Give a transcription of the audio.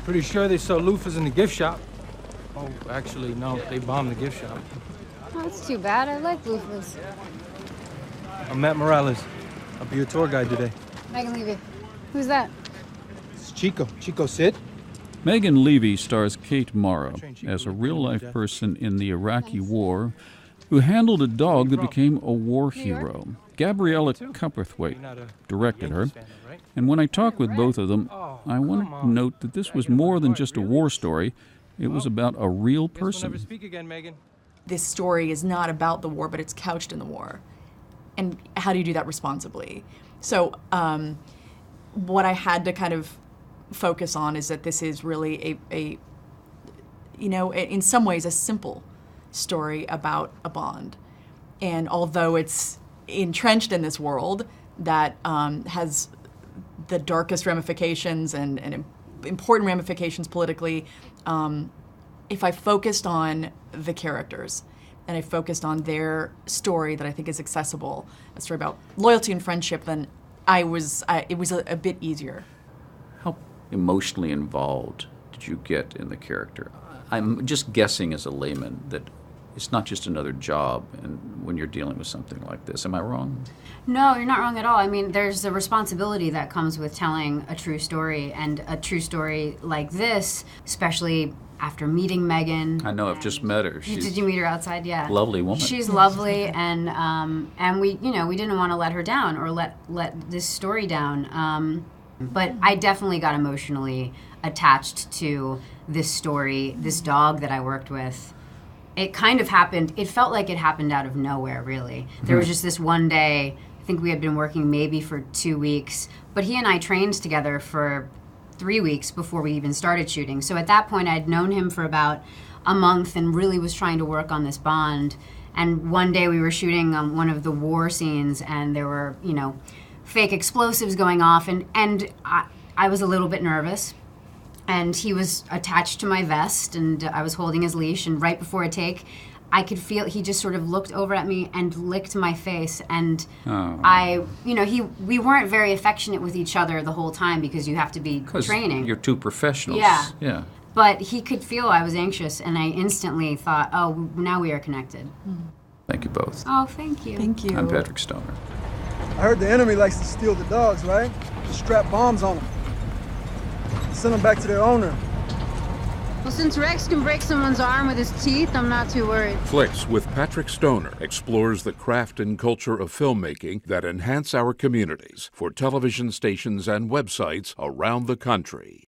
Pretty sure they sell loofahs in the gift shop. Oh, actually, no, they bombed the gift shop. Oh, that's too bad. I like loofahs. I'm Matt Morales. I'll be your tour guide today. Megan Leavey. Who's that? It's Chico. Chico Sid. Megan Leavey stars Kate Morrow as a real-life person in the Iraqi War who handled a dog that became a war hero. Gabriela Cowperthwaite directed her. And when I talked with both of them, I wanted to note that this was more than just a war story. It was about a real person. This story is not about the war, but it's couched in the war. And how do you do that responsibly? So what I had to kind of focus on is that this is really in some ways a simple story about a bond. And although it's entrenched in this world that has the darkest ramifications and important ramifications politically, if I focused on the characters and I focused on their story that I think is accessible, a story about loyalty and friendship, then it was a bit easier. How emotionally involved did you get in the character? I'm just guessing as a layman that it's not just another job and when you're dealing with something like this. Am I wrong? No, you're not wrong at all. I mean, there's the responsibility that comes with telling a true story, and a true story like this, especially after meeting Megan. I know, I've just met her. Did you meet her outside? Yeah. Lovely woman. She's lovely, and we didn't want to let her down or let this story down. But I definitely got emotionally attached to this story, this dog that I worked with. It kind of happened, it felt like it happened out of nowhere, really. There was just this one day, I think we had been working maybe for 2 weeks, but he and I trained together for 3 weeks before we even started shooting. So at that point, I'd known him for about a month and really was trying to work on this bond. And one day we were shooting one of the war scenes, and there were, fake explosives going off, and I was a little bit nervous. And he was attached to my vest, and I was holding his leash, and right before a take, I could feel he just sort of looked over at me and licked my face, and we weren't very affectionate with each other the whole time because you have to be training. You're two professionals. Yeah. But he could feel I was anxious, and I instantly thought, oh, now we are connected. Thank you both. Oh, thank you. Thank you. I'm Patrick Stoner. I heard the enemy likes to steal the dogs, right? Strap bombs on them. Send them back to their owner. Well, since Rex can break someone's arm with his teeth, I'm not too worried. Flicks with Patrick Stoner explores the craft and culture of filmmaking that enhance our communities for television stations and websites around the country.